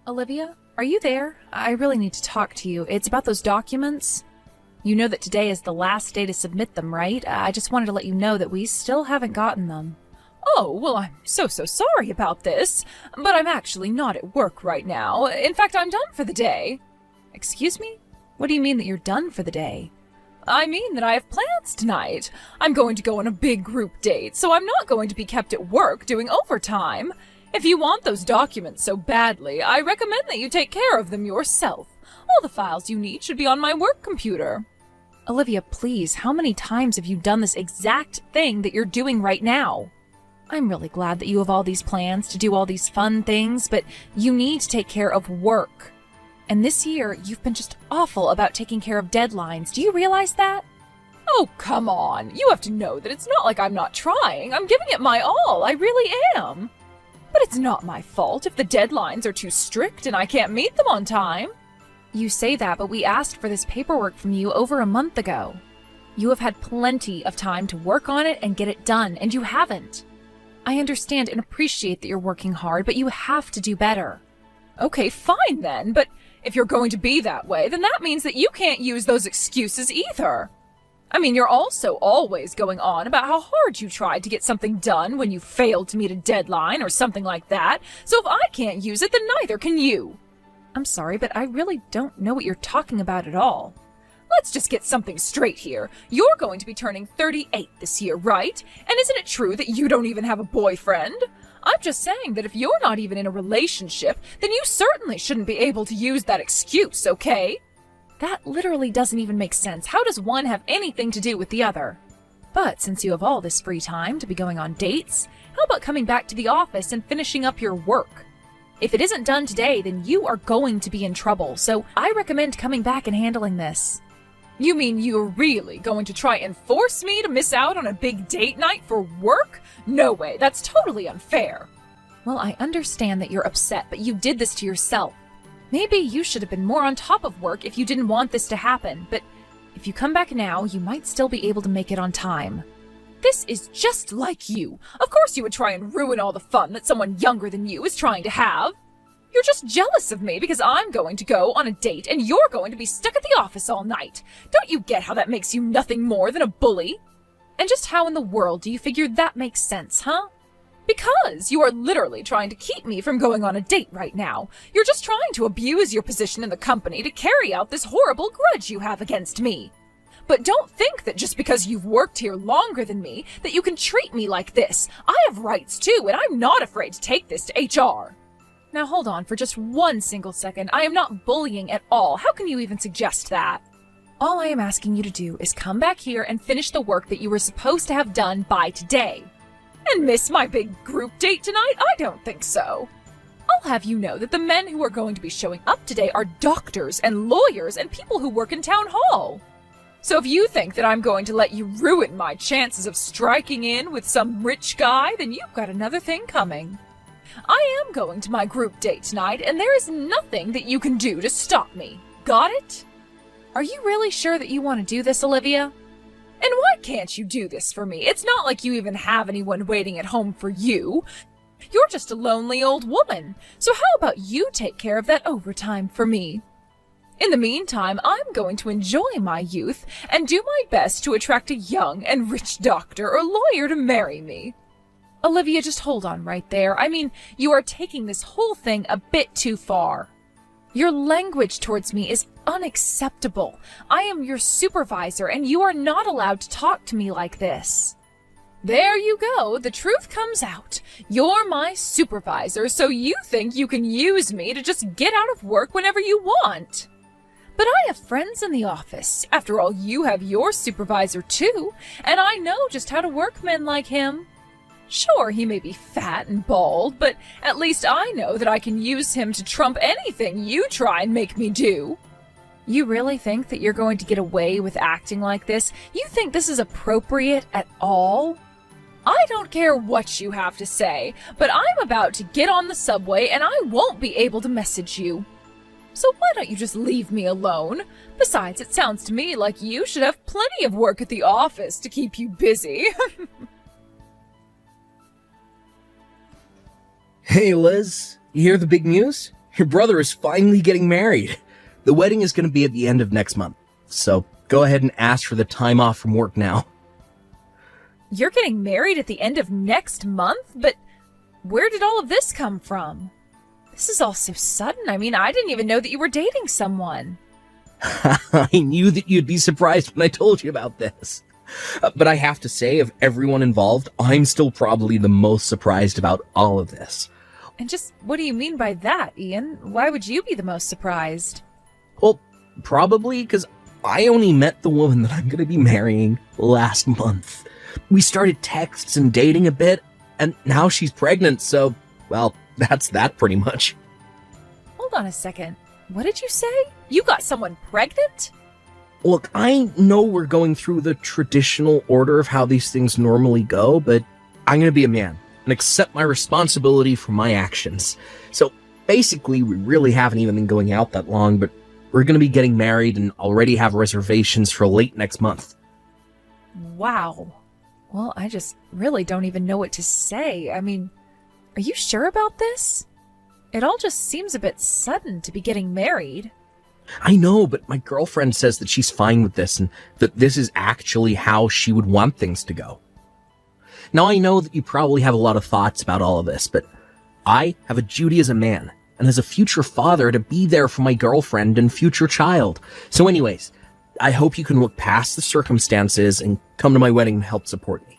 Olivia, are you there? I really need to talk to you. It's about those documents. You know that today is the last day to submit them, right? I just wanted to let you know that we still haven't gotten them. Oh, well, I'm so sorry about this, but I'm actually not at work right now. In fact, I'm done for the day. Excuse me? What do you mean that you're done for the day? I mean that I have plans tonight. I'm going to go on a big group date, so I'm not going to be kept at work doing overtime. If you want those documents so badly, I recommend that you take care of them yourself. All the files you need should be on my work computer. Olivia, please, how many times have you done this exact thing that you're doing right now? I'm really glad that you have all these plans to do all these fun things, but you need to take care of work. And this year, you've been just awful about taking care of deadlines. Do you realize that? Oh, come on. You have to know that it's not like I'm not trying. I'm giving it my all. I really am. But it's not my fault if the deadlines are too strict and I can't meet them on time. You say that, but we asked for this paperwork from you over a month ago. You have had plenty of time to work on it and get it done, and you haven't. I understand and appreciate that you're working hard, but you have to do better. Okay, fine then, but if you're going to be that way, then that means that you can't use those excuses either. I mean, you're also always going on about how hard you tried to get something done when you failed to meet a deadline or something like that, so if I can't use it, then neither can you. I'm sorry, but I really don't know what you're talking about at all. Let's just get something straight here. You're going to be turning 38 this year, right? And isn't it true that you don't even have a boyfriend? I'm just saying that if you're not even in a relationship, then you certainly shouldn't be able to use that excuse, okay? That literally doesn't even make sense. How does one have anything to do with the other? But since you have all this free time to be going on dates, how about coming back to the office and finishing up your work? If it isn't done today, then you are going to be in trouble, so I recommend coming back and handling this. You mean you're really going to try and force me to miss out on a big date night for work? No way, that's totally unfair. Well, I understand that you're upset, but you did this to yourself. Maybe you should have been more on top of work if you didn't want this to happen, but if you come back now, you might still be able to make it on time. This is just like you. Of course you would try and ruin all the fun that someone younger than you is trying to have. You're just jealous of me because I'm going to go on a date and you're going to be stuck at the office all night. Don't you get how that makes you nothing more than a bully? And just how in the world do you figure that makes sense, huh? Because you are literally trying to keep me from going on a date right now. You're just trying to abuse your position in the company to carry out this horrible grudge you have against me. But don't think that just because you've worked here longer than me, that you can treat me like this. I have rights too, and I'm not afraid to take this to HR. Now hold on for just one single second. I am not bullying at all. How can you even suggest that? All I am asking you to do is come back here and finish the work that you were supposed to have done by today. And miss my big group date tonight? I don't think so. I'll have you know that the men who are going to be showing up today are doctors and lawyers and people who work in town hall. So if you think that I'm going to let you ruin my chances of striking in with some rich guy, then you've got another thing coming. I am going to my group date tonight, and there is nothing that you can do to stop me. Got it? Are you really sure that you want to do this, Olivia? And why can't you do this for me? It's not like you even have anyone waiting at home for you. You're just a lonely old woman. So how about you take care of that overtime for me? In the meantime, I'm going to enjoy my youth and do my best to attract a young and rich doctor or lawyer to marry me. Olivia, just hold on right there. I mean, you are taking this whole thing a bit too far. Your language towards me is unacceptable. I am your supervisor, and you are not allowed to talk to me like this. There you go. The truth comes out. You're my supervisor, so you think you can use me to just get out of work whenever you want. But I have friends in the office. After all, you have your supervisor too, and I know just how to work men like him. Sure, he may be fat and bald, but at least I know that I can use him to trump anything you try and make me do. You really think that you're going to get away with acting like this? You think this is appropriate at all? I don't care what you have to say, but I'm about to get on the subway and I won't be able to message you. So why don't you just leave me alone? Besides, it sounds to me like you should have plenty of work at the office to keep you busy. Hey Liz, you hear the big news? Your brother is finally getting married. The wedding is going to be at the end of next month, so go ahead and ask for the time off from work now. You're getting married at the end of next month? But where did all of this come from? This is all so sudden. I mean, I didn't even know that you were dating someone. I knew that you'd be surprised when I told you about this. But I have to say, of everyone involved, I'm still probably the most surprised about all of this. And just what do you mean by that, Ian? Why would you be the most surprised? Well, probably because I only met the woman that I'm going to be marrying last month. We started texts and dating a bit, and now she's pregnant, so, well, that's that pretty much. Hold on a second. What did you say? You got someone pregnant? Look, I know we're going through the traditional order of how these things normally go, but I'm going to be a man and accept my responsibility for my actions. So basically, we really haven't even been going out that long, but we're going to be getting married and already have reservations for late next month. Wow. Well, I just really don't even know what to say. I mean, are you sure about this? It all just seems a bit sudden to be getting married. I know, but my girlfriend says that she's fine with this and that this is actually how she would want things to go. Now, I know that you probably have a lot of thoughts about all of this, but I have a duty as a man and as a future father to be there for my girlfriend and future child. So anyways, I hope you can look past the circumstances and come to my wedding and help support me.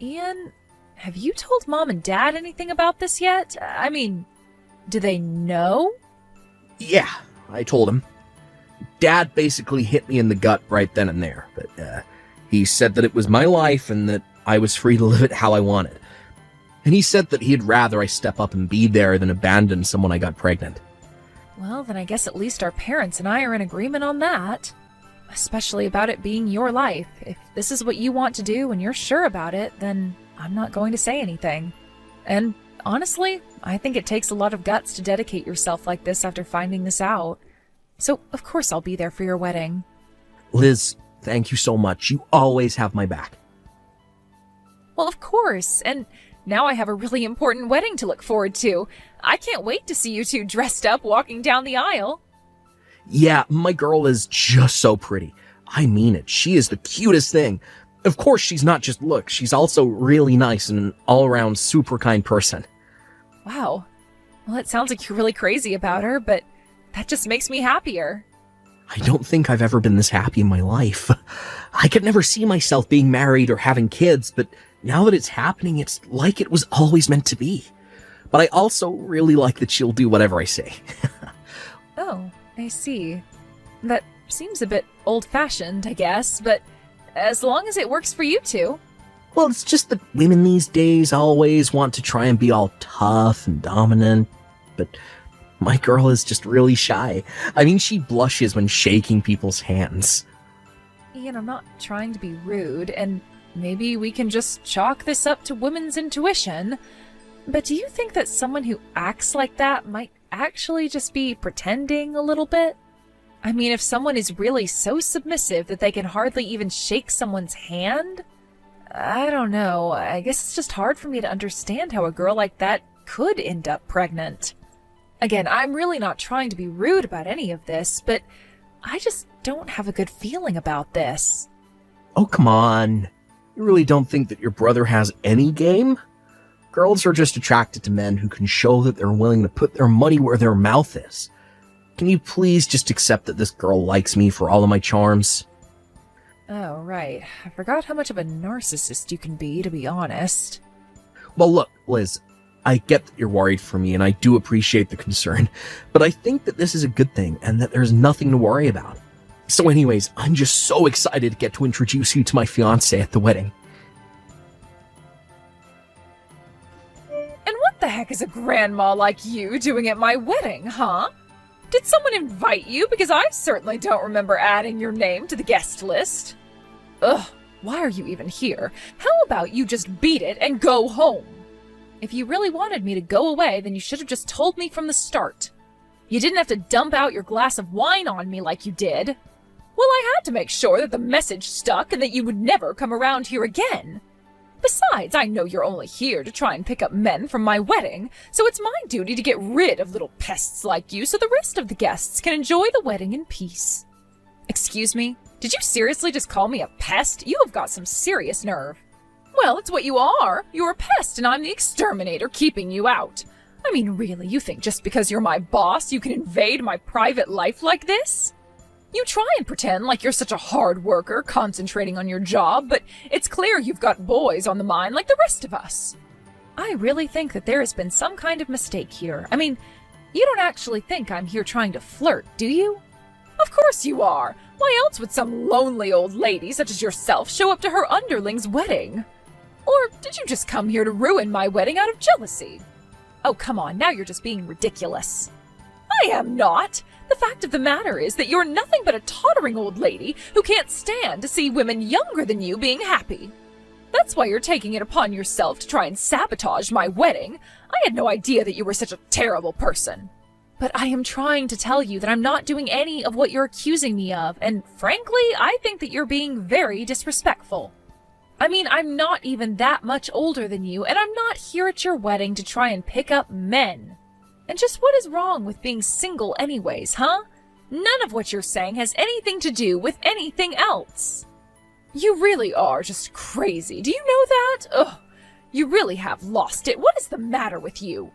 Ian, have you told Mom and Dad anything about this yet? I mean, do they know? Yeah, I told him. Dad basically hit me in the gut right then and there, but he said that it was my life and that I was free to live it how I wanted. And he said that he'd rather I step up and be there than abandon someone I got pregnant. Well, then I guess at least our parents and I are in agreement on that. Especially about it being your life. If this is what you want to do and you're sure about it, then I'm not going to say anything. And honestly, I think it takes a lot of guts to dedicate yourself like this after finding this out. So, of course I'll be there for your wedding. Liz, thank you so much. You always have my back. Well, of course. And now I have a really important wedding to look forward to. I can't wait to see you two dressed up walking down the aisle. Yeah, my girl is just so pretty. I mean it. She is the cutest thing. Of course, she's not just looks. She's also really nice and an all-around super kind person. Wow. Well, it sounds like you're really crazy about her, but that just makes me happier. I don't think I've ever been this happy in my life. I could never see myself being married or having kids, but now that it's happening, it's like it was always meant to be. But I also really like that she'll do whatever I say. Oh, I see. That seems a bit old-fashioned, I guess, but as long as it works for you two. Well, it's just that women these days always want to try and be all tough and dominant, but my girl is just really shy. I mean, she blushes when shaking people's hands. Ian, I'm not trying to be rude, and maybe we can just chalk this up to women's intuition, but do you think that someone who acts like that might actually just be pretending a little bit? I mean, if someone is really so submissive that they can hardly even shake someone's hand? I don't know. I guess it's just hard for me to understand how a girl like that could end up pregnant. Again, I'm really not trying to be rude about any of this, but I just don't have a good feeling about this. Oh, come on. You really don't think that your brother has any game? Girls are just attracted to men who can show that they're willing to put their money where their mouth is. Can you please just accept that this girl likes me for all of my charms? Oh, right. I forgot how much of a narcissist you can be, to be honest. Well, look, Liz, I get that you're worried for me, and I do appreciate the concern, but I think that this is a good thing, and that there's nothing to worry about. So anyways, I'm just so excited to get to introduce you to my fiancé at the wedding. And what the heck is a grandma like you doing at my wedding, huh? Did someone invite you? Because I certainly don't remember adding your name to the guest list. Ugh, why are you even here? How about you just beat it and go home? If you really wanted me to go away, then you should have just told me from the start. You didn't have to dump out your glass of wine on me like you did. Well, I had to make sure that the message stuck and that you would never come around here again. Besides, I know you're only here to try and pick up men from my wedding, so it's my duty to get rid of little pests like you so the rest of the guests can enjoy the wedding in peace. Excuse me? Did you seriously just call me a pest? You have got some serious nerve. Well, it's what you are. You're a pest and I'm the exterminator keeping you out. I mean, really, you think just because you're my boss you can invade my private life like this? You try and pretend like you're such a hard worker, concentrating on your job, but it's clear you've got boys on the mind like the rest of us. I really think that there has been some kind of mistake here. I mean, you don't actually think I'm here trying to flirt, do you? Of course you are. Why else would some lonely old lady such as yourself show up to her underling's wedding? Or did you just come here to ruin my wedding out of jealousy? Oh, come on, now you're just being ridiculous. I am not. The fact of the matter is that you're nothing but a tottering old lady who can't stand to see women younger than you being happy. That's why you're taking it upon yourself to try and sabotage my wedding. I had no idea that you were such a terrible person. But I am trying to tell you that I'm not doing any of what you're accusing me of, and frankly, I think that you're being very disrespectful. I mean, I'm not even that much older than you, and I'm not here at your wedding to try and pick up men. And just what is wrong with being single anyways, huh? None of what you're saying has anything to do with anything else. You really are just crazy. Do you know that? Ugh, you really have lost it. What is the matter with you?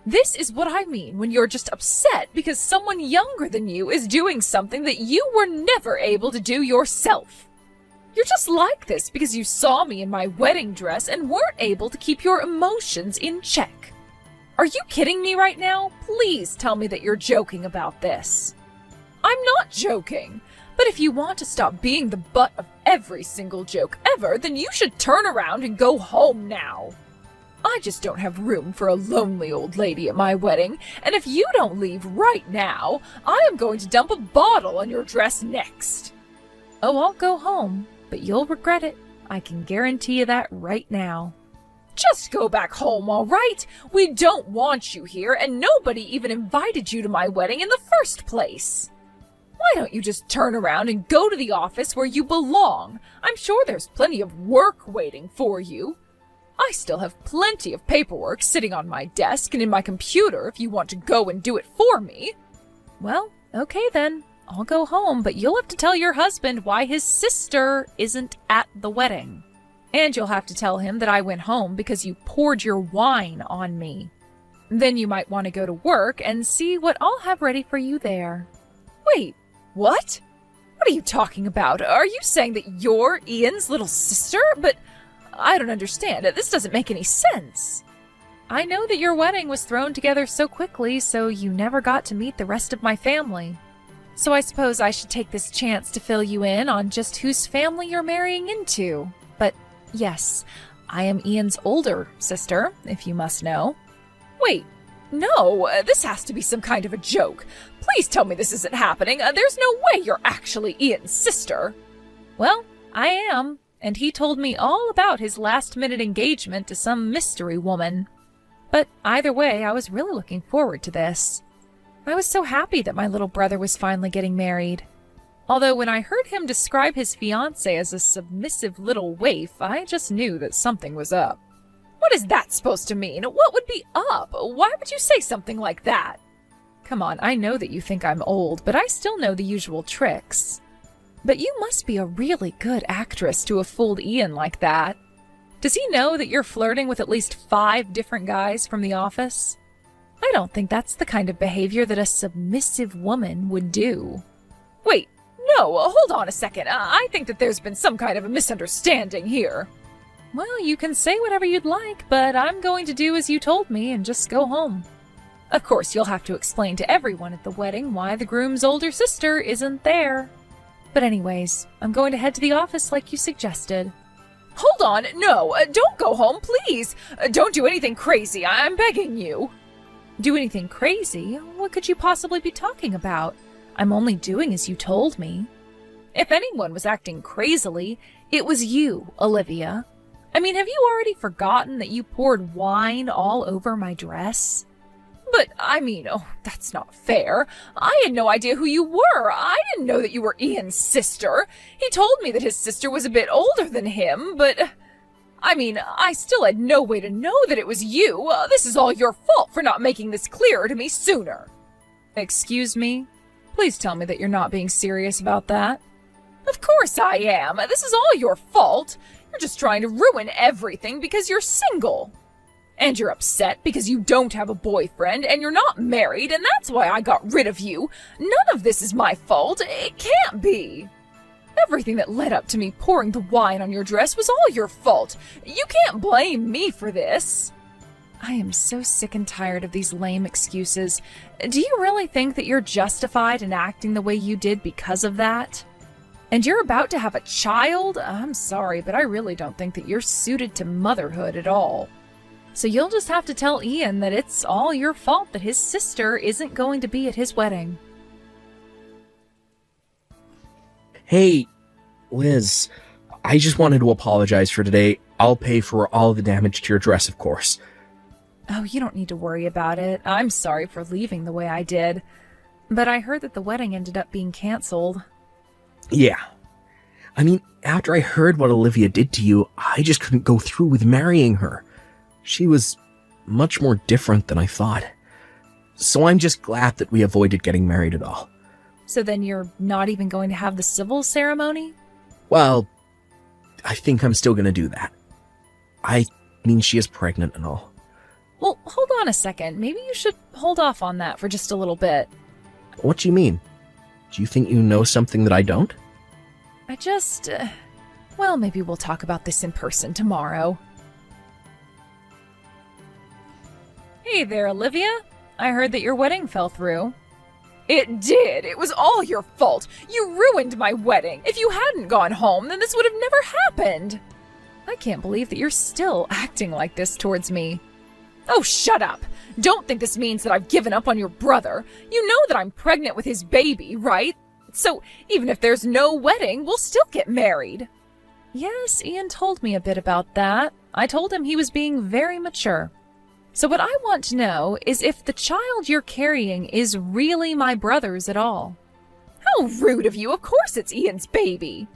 This is what I mean when you're just upset because someone younger than you is doing something that you were never able to do yourself. You're just like this because you saw me in my wedding dress and weren't able to keep your emotions in check. Are you kidding me right now? Please tell me that you're joking about this. I'm not joking, but if you want to stop being the butt of every single joke ever, then you should turn around and go home now. I just don't have room for a lonely old lady at my wedding, and if you don't leave right now, I am going to dump a bottle on your dress next. Oh, I'll go home, but you'll regret it. I can guarantee you that right now. Just go back home, all right? We don't want you here, and nobody even invited you to my wedding in the first place. Why don't you just turn around and go to the office where you belong? I'm sure there's plenty of work waiting for you. I still have plenty of paperwork sitting on my desk and in my computer if you want to go and do it for me. Well, okay then. I'll go home, but you'll have to tell your husband why his sister isn't at the wedding. And you'll have to tell him that I went home because you poured your wine on me. Then you might want to go to work and see what I'll have ready for you there. Wait, what? What are you talking about? Are you saying that you're Ian's little sister? But I don't understand. This doesn't make any sense. I know that your wedding was thrown together so quickly, so you never got to meet the rest of my family. So I suppose I should take this chance to fill you in on just whose family you're marrying into. But yes, I am Ian's older sister, if you must know. Wait, no, this has to be some kind of a joke. Please tell me this isn't happening. There's no way you're actually Ian's sister. Well, I am, and he told me all about his last-minute engagement to some mystery woman. But either way, I was really looking forward to this. I was so happy that my little brother was finally getting married. Although when I heard him describe his fiancée as a submissive little waif, I just knew that something was up. What is that supposed to mean? What would be up? Why would you say something like that? Come on, I know that you think I'm old, but I still know the usual tricks. But you must be a really good actress to have fooled Ian like that. Does he know that you're flirting with at least 5 different guys from the office? I don't think that's the kind of behavior that a submissive woman would do. Wait, no, hold on a second. I think that there's been some kind of a misunderstanding here. Well, you can say whatever you'd like, but I'm going to do as you told me and just go home. Of course, you'll have to explain to everyone at the wedding why the groom's older sister isn't there. But anyways, I'm going to head to the office like you suggested. Hold on, no, don't go home, please. Don't do anything crazy, I'm begging you. Do anything crazy? What could you possibly be talking about? I'm only doing as you told me. If anyone was acting crazily, it was you, Olivia. I mean, have you already forgotten that you poured wine all over my dress? But, I mean, oh, that's not fair. I had no idea who you were. I didn't know that you were Ian's sister. He told me that his sister was a bit older than him, but I mean, I still had no way to know that it was you. This is all your fault for not making this clearer to me sooner. Excuse me? Please tell me that you're not being serious about that. Of course I am. This is all your fault. You're just trying to ruin everything because you're single. And you're upset because you don't have a boyfriend and you're not married, and that's why I got rid of you. None of this is my fault. It can't be. Everything that led up to me pouring the wine on your dress was all your fault. You can't blame me for this. I am so sick and tired of these lame excuses. Do you really think that you're justified in acting the way you did because of that? And you're about to have a child? I'm sorry, but I really don't think that you're suited to motherhood at all. So you'll just have to tell Ian that it's all your fault that his sister isn't going to be at his wedding. Hey, Liz, I just wanted to apologize for today. I'll pay for all the damage to your dress, of course. Oh, you don't need to worry about it. I'm sorry for leaving the way I did. But I heard that the wedding ended up being canceled. Yeah. I mean, after I heard what Olivia did to you, I just couldn't go through with marrying her. She was much more different than I thought. So I'm just glad that we avoided getting married at all. So then you're not even going to have the civil ceremony? Well, I think I'm still going to do that. I mean, she is pregnant and all. Well, hold on a second. Maybe you should hold off on that for just a little bit. What do you mean? Do you think you know something that I don't? I just... well, maybe we'll talk about this in person tomorrow. Hey there, Olivia. I heard that your wedding fell through. It did. It was all your fault. You ruined my wedding. If you hadn't gone home, then this would have never happened. I can't believe that you're still acting like this towards me. Oh, shut up. Don't think this means that I've given up on your brother. You know that I'm pregnant with his baby, right? So even if there's no wedding, we'll still get married. Yes, Ian told me a bit about that. I told him he was being very mature. So what I want to know is if the child you're carrying is really my brother's at all. How rude of you. Of course it's Ian's baby.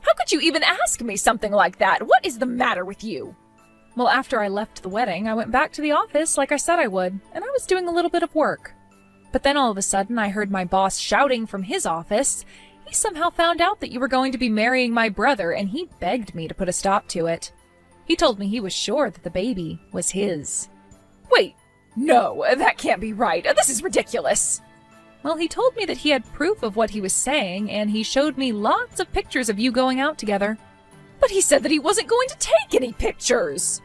How could you even ask me something like that? What is the matter with you? Well, after I left the wedding, I went back to the office like I said I would, and I was doing a little bit of work. But then all of a sudden, I heard my boss shouting from his office. He somehow found out that you were going to be marrying my brother, and he begged me to put a stop to it. He told me he was sure that the baby was his. Wait, no, that can't be right. This is ridiculous. Well, he told me that he had proof of what he was saying, and he showed me lots of pictures of you going out together. But he said that he wasn't going to take any pictures.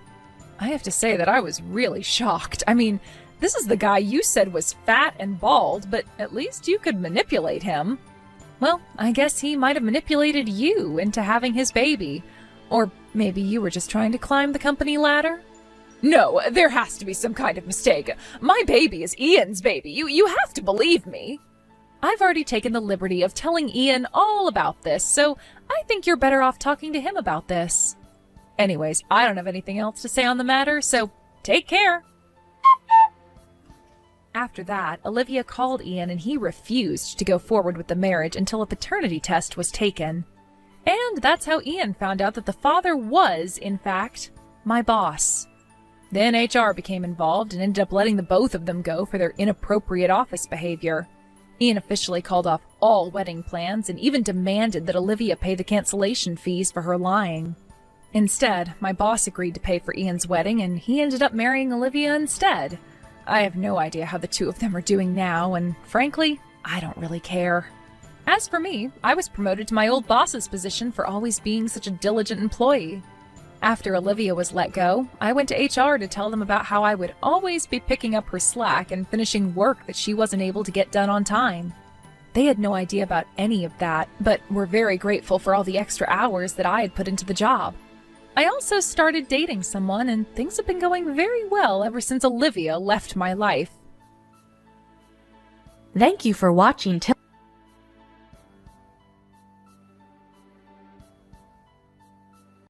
I have to say that I was really shocked. I mean, this is the guy you said was fat and bald, but at least you could manipulate him. Well, I guess he might have manipulated you into having his baby. Or maybe you were just trying to climb the company ladder? No, there has to be some kind of mistake. My baby is Ian's baby. You have to believe me. I've already taken the liberty of telling Ian all about this, so I think you're better off talking to him about this. Anyways, I don't have anything else to say on the matter, so take care. After that, Olivia called Ian and he refused to go forward with the marriage until a paternity test was taken. And that's how Ian found out that the father was, in fact, my boss. Then HR became involved and ended up letting the both of them go for their inappropriate office behavior. Ian officially called off all wedding plans and even demanded that Olivia pay the cancellation fees for her lying. Instead, my boss agreed to pay for Ian's wedding and he ended up marrying Olivia instead. I have no idea how the two of them are doing now, and frankly, I don't really care. As for me, I was promoted to my old boss's position for always being such a diligent employee. After Olivia was let go, I went to HR to tell them about how I would always be picking up her slack and finishing work that she wasn't able to get done on time. They had no idea about any of that, but were very grateful for all the extra hours that I had put into the job. I also started dating someone, and things have been going very well ever since Olivia left my life. Thank you for watching till